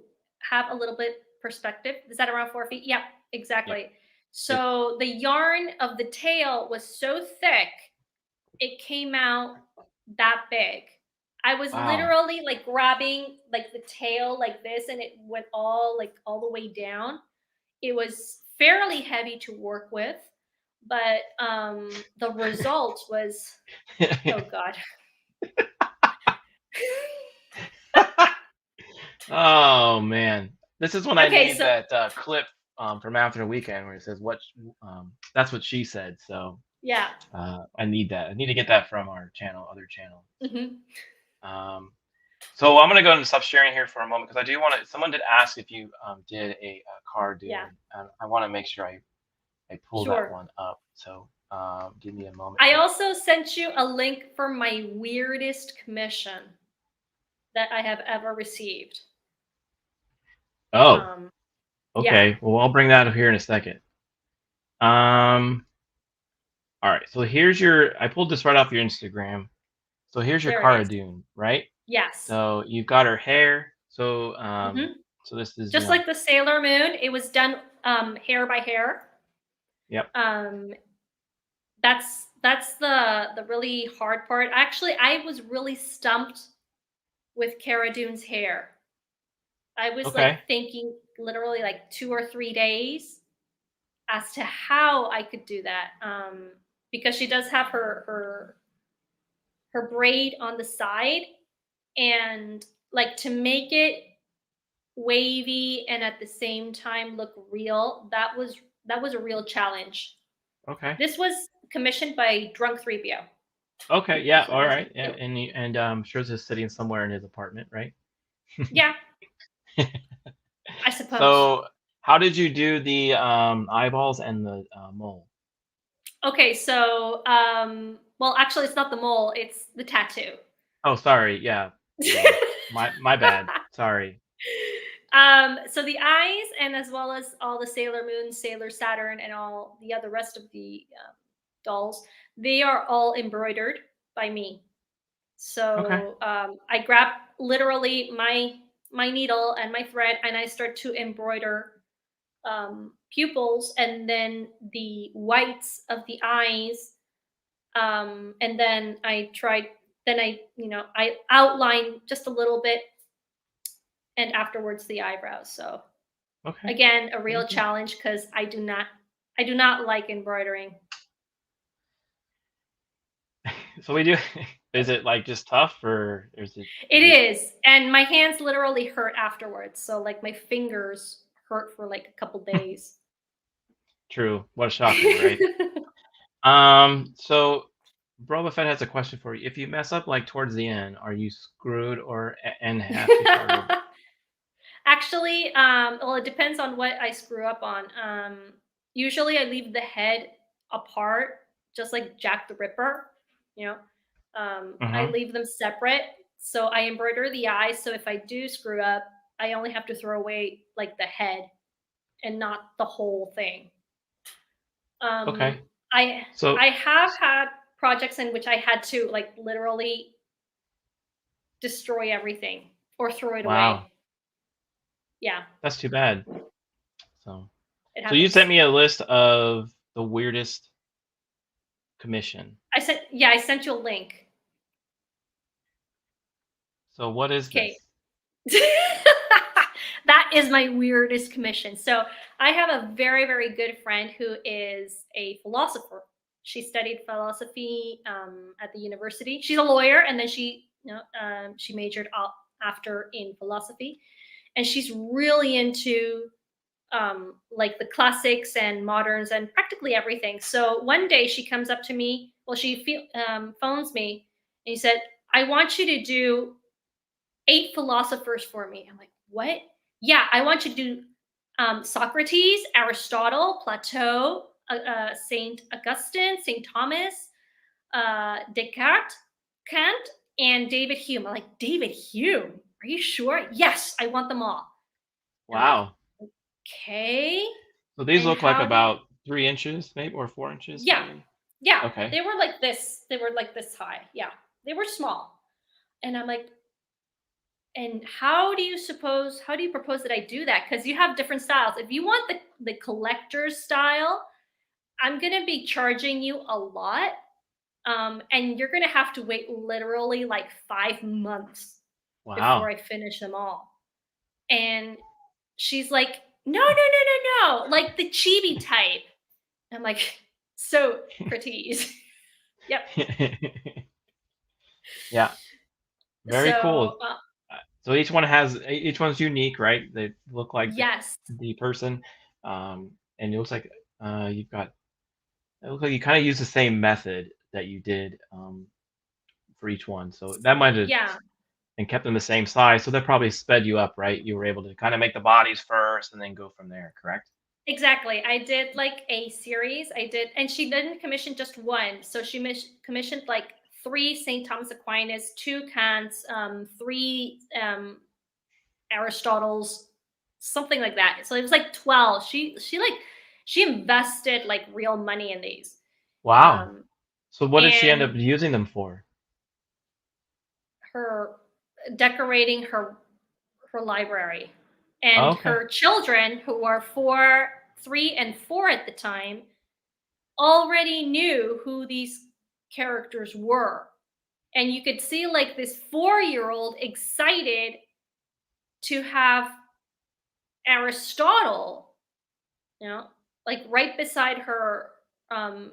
have a little bit perspective. Is that around 4 feet? Yeah, exactly. Yep. So the yarn of the tail was so thick, it came out that big. I was literally like grabbing like the tail like this, and it went all the way down. It was fairly heavy to work with, but the result was, oh God. Oh man, this is when I need that clip from After the Weekend where it says that's what she said. So yeah, I need that. I need to get that from our other channel. Mm-hmm. So I'm gonna go and stop sharing here for a moment because I do want to. Someone did ask if you did a card dude. Yeah. I want to make sure I pull that one up. So give me a moment. I also sent you a link for my weirdest commission that I have ever received. Oh, okay. Yeah. Well, I'll bring that up here in a second. All right. So here's I pulled this right off your Instagram. So here's your Cara Dune, right? Yes. So you've got her hair. So so this is just like the Sailor Moon. It was done hair by hair. Yep. That's the really hard part. Actually, I was really stumped with Cara Dune's hair. I was like thinking literally like 2 or 3 days as to how I could do that. because she does have her braid on the side, and like to make it wavy and at the same time look real, that was a real challenge. Okay. This was commissioned by Drunk 3BO. Okay. Yeah. So All that's right. Yeah. it. And sure is sitting somewhere in his apartment, right? Yeah, I suppose. So, how did you do the eyeballs and the mole? Okay, so well actually it's not the mole, it's the tattoo. Oh, sorry. Yeah. Yeah. My bad. Sorry. So the eyes, and as well as all the Sailor Moon, Sailor Saturn, and all the other rest of the dolls, they are all embroidered by me. Okay. So I grab literally my needle and my thread, and I start to embroider pupils, and then the whites of the eyes, and then I outline just a little bit, and afterwards the eyebrows. So Okay. again, a Very real cool. challenge because I do not like embroidering. So we do. Is it like just tough, or is it? It Is it is, and my hands literally hurt afterwards. So like my fingers hurt for like a couple days. true? What a shocker, right? So Boba Fett has a question for you. If you mess up like towards the end, are you screwed and have to start over? Actually, well, it depends on what I screw up on. Usually, I leave the head apart, just like Jack the Ripper. You know, I Mm-hmm. leave them separate. So I embroider the eyes. So if I do screw up, I only have to throw away like the head and not the whole thing. Um, Okay. I So I have had projects in which I had to like literally destroy everything or throw it wow, away. Yeah, that's too bad. So it so you sent happens. me a list of the weirdest commission. I sent you a link. So what is Okay. this? That is my weirdest commission. So I have a very, very good friend who is a philosopher. She studied philosophy at the university. She's a lawyer, and then she majored after in philosophy, and she's really into like the classics and moderns and practically everything. So one day she comes up to me. Well, phones me, and he said, "I want you to do 8 philosophers for me." I'm like, "What?" "Yeah, I want you to do Socrates, Aristotle, Plato, Saint Augustine, Saint Thomas, Descartes, Kant, and David Hume." I'm like, "David Hume? Are you sure?" "Yes, I want them all." I'm like, Wow. "Okay." So these And look like how do you about 3 inches, maybe, or 4 inches, Yeah. maybe. Yeah, Okay. they were like this. They were like this high. Yeah, they were small. And I'm like, and how do you propose that I do that? Because you have different styles. If you want the collector's style, I'm gonna be charging you a lot. And you're gonna have to wait literally like 5 months before Wow. I finish them all. And she's like, "No, no, no, no, no, like the chibi type." I'm like, "So, Pratees." Yep. yeah. Very cool. So, So each one's unique, right? They look like yes, the person, and it looks like you've got. It looks like you kind of use the same method that you did for each one. So that might have yeah, and kept them the same size. So that probably sped you up, right? You were able to kind of make the bodies first and then go from there. Correct? exactly. I did like a series. And she didn't commission just one. So she commissioned like 3 St. Thomas Aquinas, 2 Kants, 3 Aristotles, something like that. So it was like 12. She invested like real money in these. Wow. Um, So what did she end up and using them for? her decorating her library. And Okay. her children, who are 3 and 4 at the time, already knew who these characters were. And you could see like this 4-year-old excited to have Aristotle, like right beside her um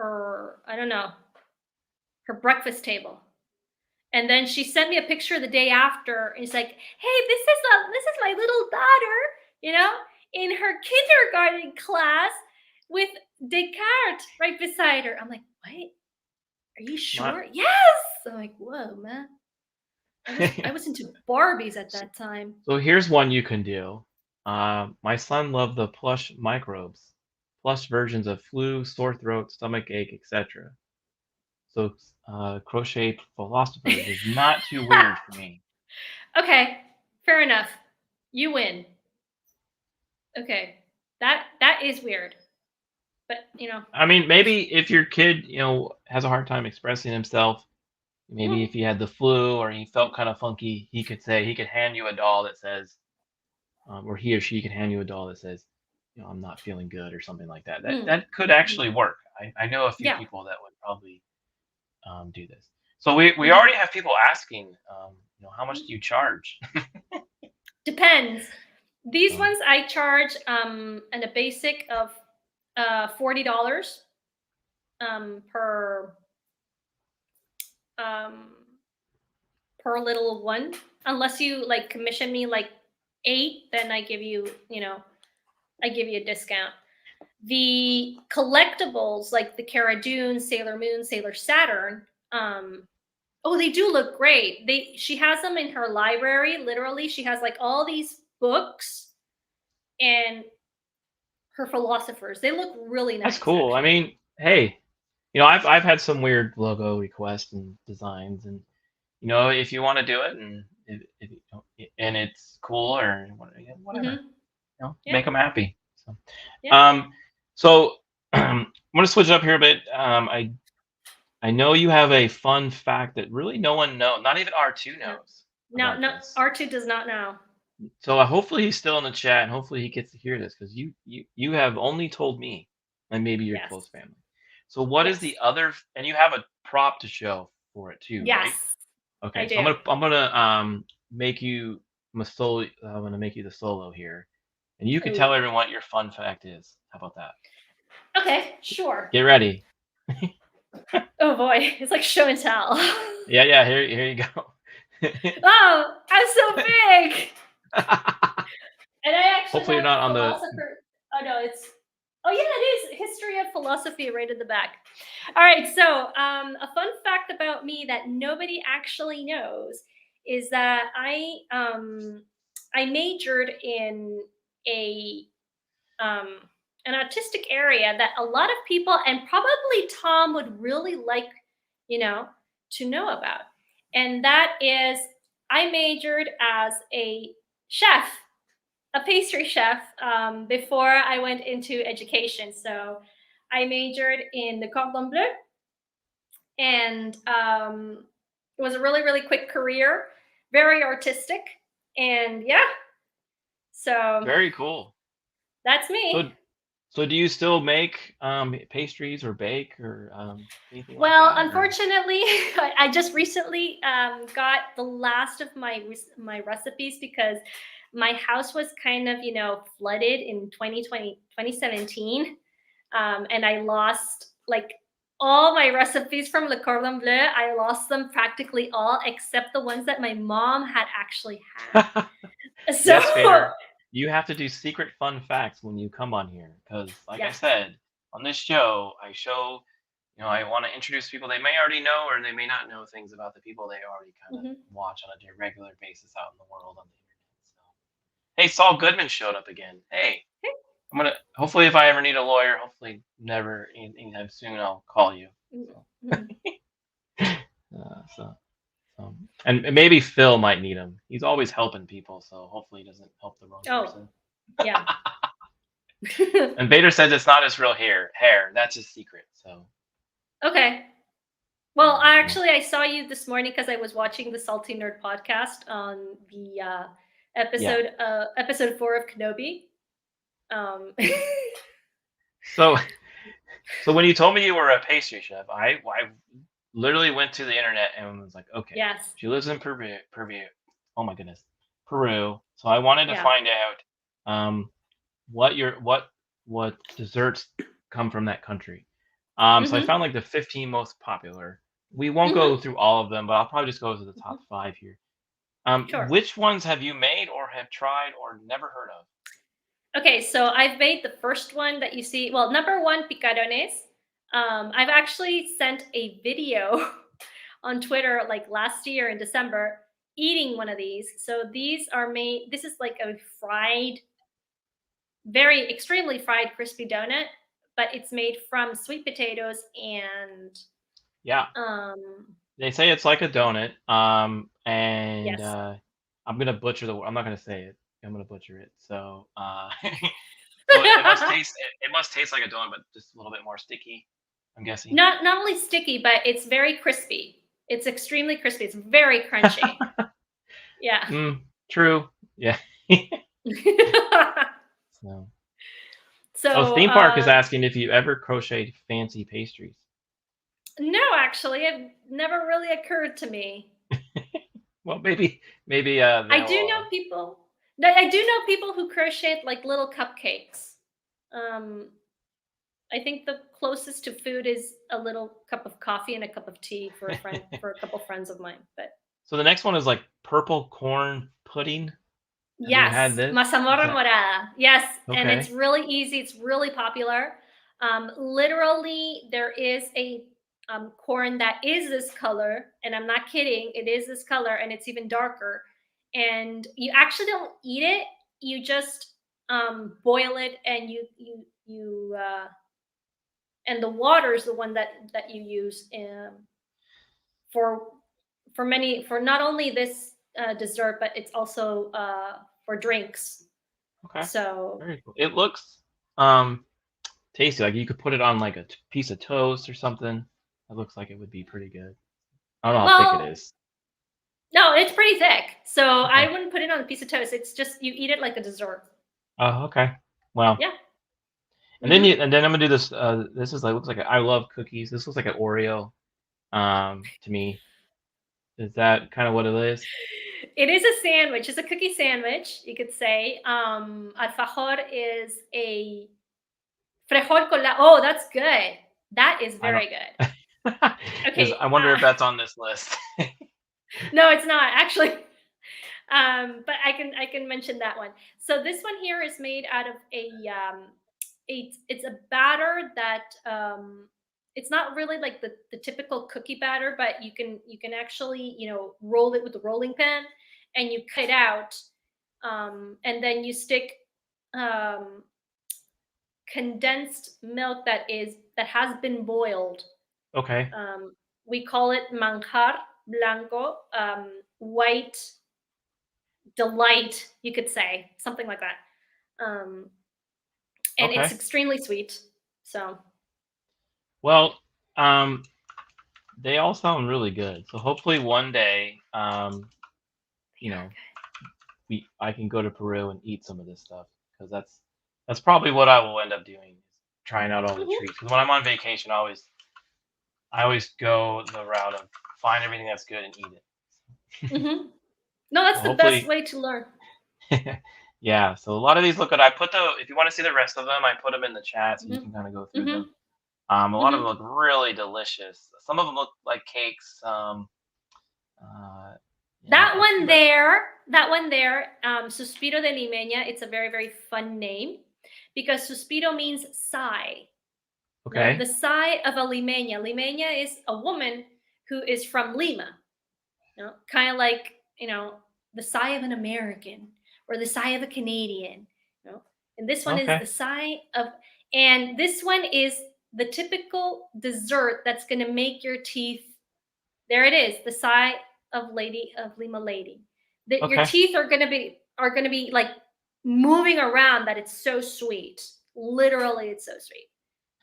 I don't know, her breakfast table. And then she sent me a picture the day after. And it's like, hey, this is my little daughter, in her kindergarten class with Descartes right beside her. I'm like, what? Are you sure? Yes. I'm like, whoa, man. I was into Barbies at that time. So here's one you can do. My son loved the plush microbes, plush versions of flu, sore throat, stomach ache, etc. So crochet philosophers is not too weird for me. Okay, fair enough. You win. Okay, that is weird, but I mean, maybe if your kid, has a hard time expressing himself, maybe if he had the flu or he felt kind of funky, he could hand you a doll that says, or he or she could hand you a doll that says, I'm not feeling good or something like that. That could actually work. I know a few Yeah. people that would probably do this. So we already have people asking, how much do you charge? Depends. These ones I charge at a basic of $40 per little one. Unless you like commission me like 8, then I give you a discount. The collectibles like the Cara Dune, Sailor Moon, Sailor Saturn, they do look great. She has them in her library. Literally, she has like all these books and her philosophers. They look really nice. That's cool. Actually. I mean, hey, I've had some weird logo requests and designs, and if you want to do it, and and it's cool or whatever, make them happy. So, Yeah. So I'm gonna switch it up here a bit. I know you have a fun fact that really no one knows, not even R2 knows. No, R2 does not know. So hopefully he's still in the chat, and hopefully he gets to hear this because you have only told me and maybe your close family. So what is the other? And you have a prop to show for it too, yes, right? Okay, I so do. I'm gonna make you I'm gonna make you the solo here, and you can tell everyone what your fun fact is. How about that? Okay, sure. Get ready. Oh boy, it's like show and tell. Yeah. Here you go. Oh, I'm so big. And I actually Hopefully you're not on the. Oh no, Oh yeah, it is history of philosophy right in the back. All right, so a fun fact about me that nobody actually knows is that I majored in an autistic area that a lot of people, and probably Tom would really like, to know about. And that is, I majored as a chef, a pastry chef, before I went into education. So I majored in the cordon bleu, and it was a really, really quick career, very artistic, and yeah. So Very cool. That's me. So do you still make pastries or bake or anything well, like that? Unfortunately, I just recently got the last of my recipes because my house was kind of, flooded in 2017. And I lost like all my recipes from Le Cordon Bleu. I lost them practically all except the ones that my mom had actually had. So yes, Vader. You have to do secret fun facts when you come on here because, like I said, on this show, I show, I want to introduce people they may already know or they may not know things about the people they already kind of watch on a regular basis out in the world on the internet. So, hey, Saul Goodman showed up again. Hey, I'm gonna. Hopefully, if I ever need a lawyer, hopefully never anytime soon, I'll call you. So. And maybe Phil might need him. He's always helping people, so hopefully he doesn't help the wrong person. Yeah. And Vader says it's not his real hair. That's his secret. So. Okay. Well, I saw you this morning because I was watching the Salty Nerd podcast on the episode 4 of Kenobi. So when you told me you were a pastry chef, I literally went to the internet and was like, okay, yes, she lives in Peru. Oh my goodness, Peru. So I wanted to find out what desserts come from that country. So I found like the 15 most popular. We won't go through all of them, but I'll probably just go to the top 5 here. Sure. Which ones have you made or have tried or never heard of? Okay, so I've made the first one that you see. Well, number one, picarones. I've actually sent a video on Twitter like last year in December eating one of these. So these are made, this is like a fried, very extremely fried crispy donut, but it's made from sweet potatoes and Yeah, they say it's like a donut. And yes. I'm gonna butcher the. I'm not gonna say it. I'm gonna butcher it. So, so it must taste. It must taste like a donut, but just a little bit more sticky. I'm guessing. Not only sticky, but it's very crispy. It's extremely crispy. It's very crunchy. Yeah. True. Yeah. So, So Theme Park is asking if you ever crocheted fancy pastries. no, actually, it never really occurred to me. Well, maybe. I do know people. No, I do know people who crochet like little cupcakes. I think the closest to food is a little cup of coffee and a cup of tea for a friend, for a couple friends of mine. But So the next one is like purple corn pudding. Have you had yes, this? mazamorra morada. Yes, and it's Okay. really easy. It's really popular. Literally, there is a corn that is this color, and I'm not kidding. It is this color, and it's even darker. And you actually don't eat it. You just boil it, and and the water is the one that you use for for not only this dessert, but it's also for drinks. Okay. So Very cool. It looks um tasty. Like you could put it on like a piece of toast or something. It looks like it would be pretty good. I don't know how thick it well, is. no, it's pretty thick. So I Okay. wouldn't put it on a piece of toast. It's just you eat it like a dessert. Oh, okay. Well, Yeah. and then I'm gonna do this. This is like looks like I love cookies. This looks like an Oreo. To me, is that kind of what it is? It is a sandwich. It's a cookie sandwich, you could say. Alfajor is a frijol con la. Oh, that's good. That is I don't. very good. I Okay. wonder if that's on this list. No, it's not actually. But I can mention that one. So this one here is made out of it's a batter that it's not really like the typical cookie batter, but you can actually roll it with the rolling pin, and you cut it out, and then you stick um, condensed milk that has been boiled. Okay. We call it manjar blanco, white delight, you could say, something like that. Um, and it's Okay. extremely sweet. So Well, they all sound really good. So hopefully one day, you know, I can go to Peru and eat some of this stuff because that's probably what I will end up doing is trying out all the treats. Because when I'm on vacation, I always go the route of find everything that's good and eat it. hmm no, that's So the best hopefully, way to learn. yeah. So a lot of these look good. I put if you want to see the rest of them, I put them in the chat so you hmm can kind of go through hmm them. A lot of them hmm look really delicious. Some of them look like cakes. Yeah, That let's see one that. there, Suspiro de Limeña. It's a very, very fun name because suspiro means sigh. No, Okay. the sigh of a limeña. Limeña is a woman who is from Lima. Kind of like the sigh of an American or the sigh of a Canadian. And this one is Okay. the sigh of, and this one is the typical dessert that's going to make your teeth. There it is, the sigh of Lima lady. That your Okay. teeth are going to be like moving around. That it's so sweet. Literally, it's so sweet.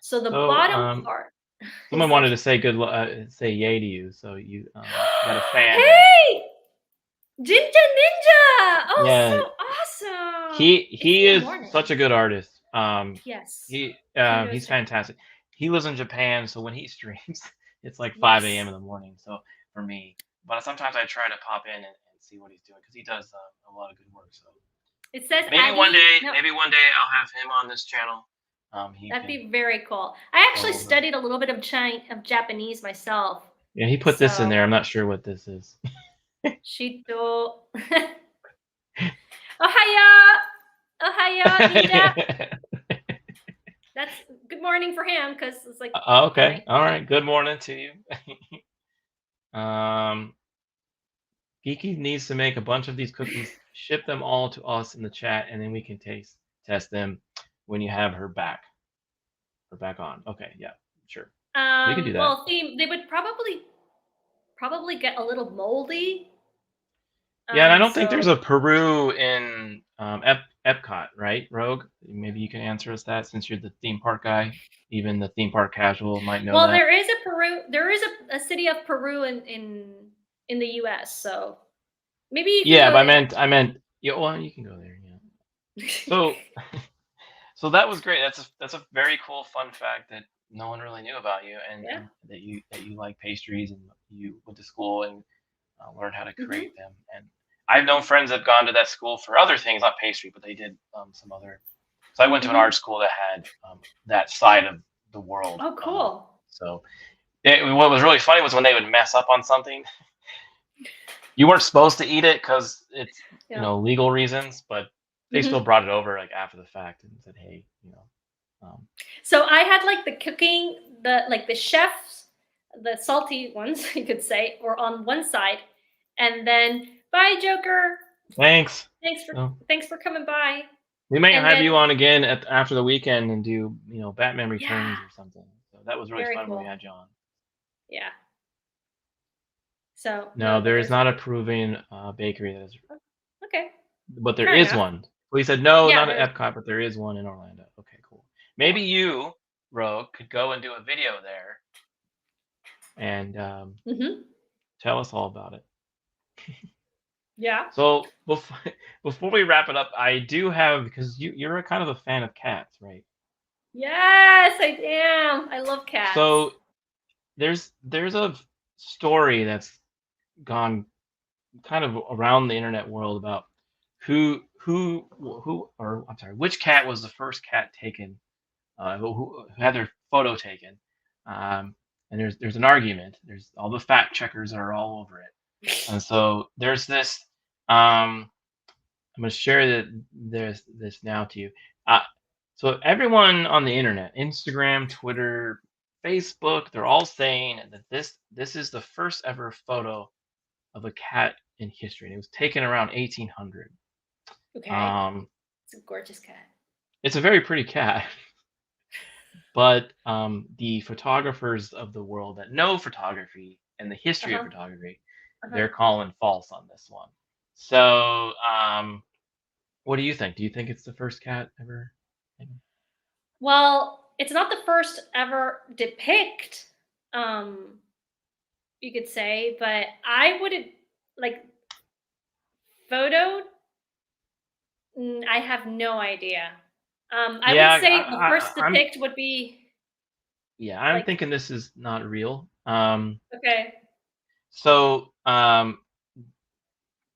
So the So, bottom part someone is wanted like, to say say yay to you. So you got a fan there. hey, Ginger Ninja! Oh, Yeah, so awesome! It's he in the is morning. such a good artist. Yes. Kudos He's to him. fantastic. He lives in Japan, so when he streams, it's like 5 a.m. Yes. in the morning. So for me, but sometimes I try to pop in and see what he's doing because he does a lot of good work. So It says maybe Aggie. No. maybe one day I'll have him on this channel. That'd be very cool. I actually over. studied a little bit of Japanese myself. Yeah, he put this in So- there. I'm not sure what this is. Shito. Ohaya, ninja. That's good morning for him because it's like. Okay. night. All right. Good morning to you. Geeky needs to make a bunch of these cookies, ship them all to us in the chat, and then we can test them when you have her back. Her back on. Okay. Yeah. Sure. We can do that. Well, they would probably get a little moldy. Yeah, and I don't think there's a Peru in Epcot, right, Rogue? Maybe you can answer us that since you're the theme park guy. Even the theme park casual might know Well, that. there is a Peru. There is a city of Peru in the U.S. So maybe you can Yeah, go but there. I meant. Yeah, well, you can go there. Yeah. So that was great. That's a very cool fun fact that no one really knew about you, and that you like pastries and you went to school and learned how to create them. And I've known friends that have gone to that school for other things, not pastry, but they did some other. So I went to an art school that had that side of the world. Oh, cool. So what was really funny was when they would mess up on something. You weren't supposed to eat it because it's legal reasons, but they still brought it over like after the fact and said, "Hey, So I had like the cooking, the chefs, the salty ones, you could say, were on one side, and then bye, Joker. Thanks for coming by. We might have you on again after the weekend and do Batman Returns or something. So that was really fun when we had you on. Yeah. So no, there is not a Peruvian bakery that is. Okay. But there is one. We said no, not at Epcot, but there is one in Orlando. Okay, cool. Maybe you, Rogue, could go and do a video there and tell us all about it. Yeah. So before we wrap it up, I do have, because you're a kind of a fan of cats, right? Yes, I am. I love cats. So there's a story that's gone kind of around the internet world about which cat was the first cat taken, who had their photo taken, and there's an argument. There's all the fact checkers are all over it, and so there's this. I'm going to share this now to you. So everyone on the internet, Instagram, Twitter, Facebook, they're all saying that this is the first ever photo of a cat in history, and it was taken around 1800. Okay. It's a gorgeous cat. It's a very pretty cat. But the photographers of the world that know photography and the history of photography, they're calling false on this one. So what do you think? Do you think it's the first cat ever? Well, it's not the first ever depict, you could say, but I wouldn't photo. I have no idea. I would say the first depict would be. Yeah, I'm thinking this is not real. Okay. So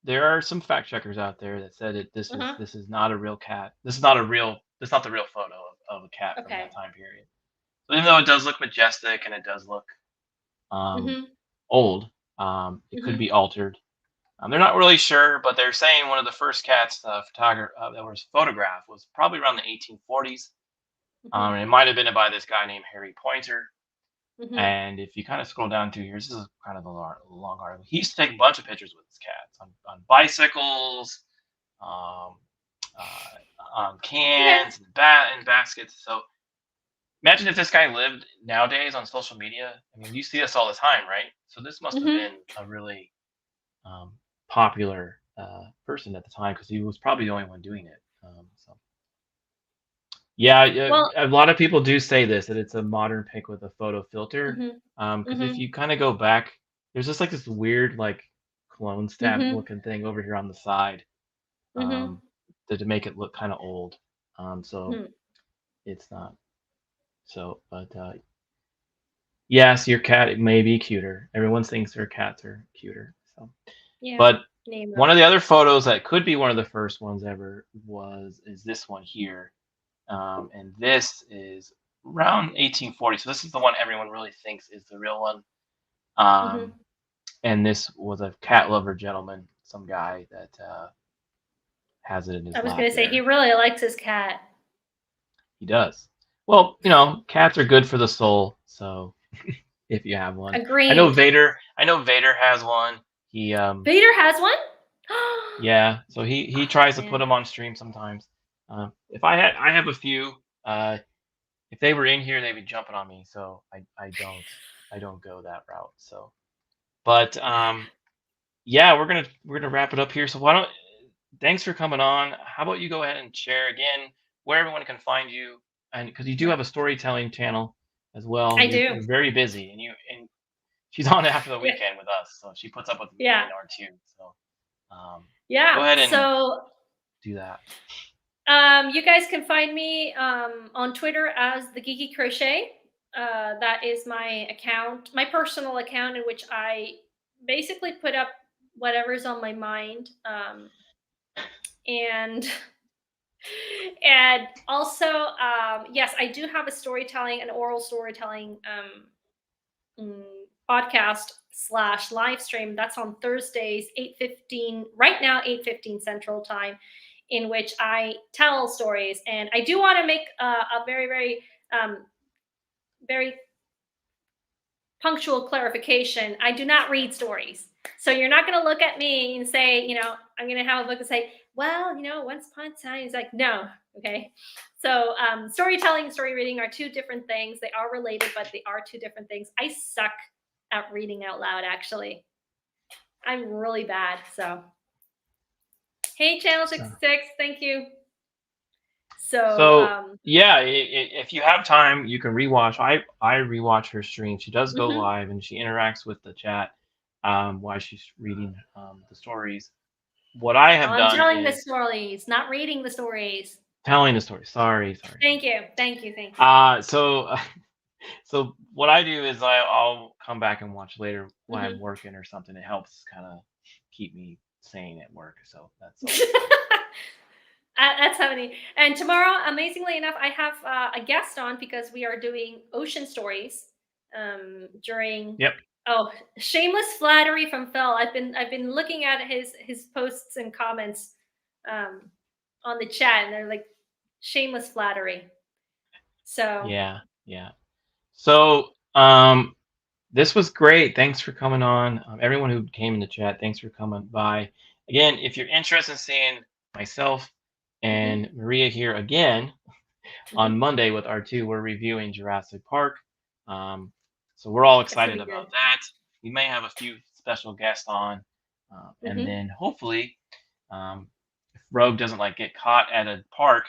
there are some fact checkers out there that said this is not a real cat. This is not the real photo of a cat from that time period. So even though it does look majestic and it does look old, it could be altered. They're not really sure, but they're saying one of the first cats that was photographed was probably around the 1840s. It might have been by this guy named Harry Pointer. And if you kind of scroll down to here, this is kind of a long article. He used to take a bunch of pictures with his cats on bicycles, on cans, and baskets. So imagine if this guy lived nowadays on social media. I mean, you see this all the time, right? So this must have been a really popular person at the time, because he was probably the only one doing it. A lot of people do say this, that it's a modern pic with a photo filter. Because if you kind of go back, there's just like this weird clone stamp looking thing over here on the side, to make it look kind of old. So it's not. So, but yes, your cat may be cuter. Everyone thinks their cats are cuter. So, but one of the other photos that could be one of the first ones ever is this one here. and this is around 1840. So this is the one everyone really thinks is the real one. Mhm. And this was a cat lover gentleman, some guy that has it in his I was lap gonna say he there. really likes his cat. He does. Well, you know, cats are good for the soul. So if you have one, I know Agreed. Vader. I know Vader has one. He Vader has one. yeah. So he Oh, tries to put man. them on stream sometimes. If I have a few. If they were in here, they'd be jumping on me. So I don't go that route. So, but yeah, we're gonna wrap it up here. So why don't thanks for coming on. How about you go ahead and share again where everyone can find you, and because you do have a storytelling channel as well. I You're do. very busy, and she's on after the Yeah. weekend with us, so she puts up with me Yeah. and R2. So go Yeah. ahead and So do that. you guys can find me on Twitter as the Geeky Crochet. That is my account, my personal account, in which I basically put up whatever's on my mind. And and also, yes, I do have a storytelling, an oral storytelling podcast / live stream. That's on Thursdays, 8:15, right now, 8:15 Central Time, in which I tell stories. And I do want to make a very, very, very punctual clarification. I do not read stories. So you're not going to look at me and say, I'm going to have a book and say, well, once upon a time, it's like, no. Okay. So storytelling and story reading are two different things. They are related, but they are two different things. I suck at reading out loud, actually. I'm really bad. So, hey, Channel 66, thank you. So yeah, if you have time, you can rewatch. I rewatch her stream. She does go live and she interacts with the chat while she's reading the stories. What I have done telling the is stories, not reading the stories. telling the story. Sorry. Thank you. So what I do is I'll come back and watch later when I'm working or something. It helps kind of keep me sane at work. So that's all. That's funny. And tomorrow, amazingly enough, I have a guest on because we are doing ocean stories during. Yep. Oh, shameless flattery from Phil. I've been looking at his posts and comments on the chat, and they're like shameless flattery. So yeah. So this was great. Thanks for coming on. Everyone who came in the chat, thanks for coming by. Again, if you're interested in seeing myself and Maria here again on Monday with R2, we're reviewing Jurassic Park. So we're all excited about that. We may have a few special guests on, and then hopefully, if Rogue doesn't get caught at a park,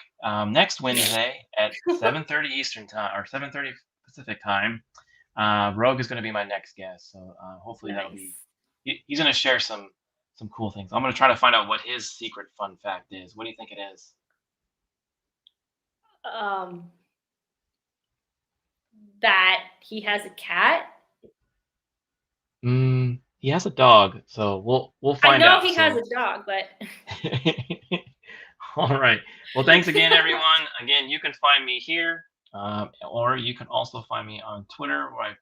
next Wednesday at 7:30 Eastern time or 7:30 Pacific time, Rogue is going to be my next guest. So hopefully that'll be. He's going to share some cool things. I'm going to try to find out what his secret fun fact is. What do you think it is? That he has a cat. He has a dog, so we'll find out. I know he has a dog, but all right. Well, thanks again, everyone. Again, you can find me here, or you can also find me on Twitter, where I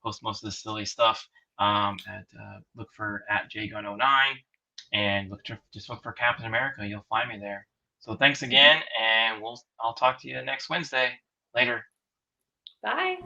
post most of this silly stuff. Look for @jgun09, and just look for Captain America. You'll find me there. So thanks again, and I'll talk to you next Wednesday. Later. Bye.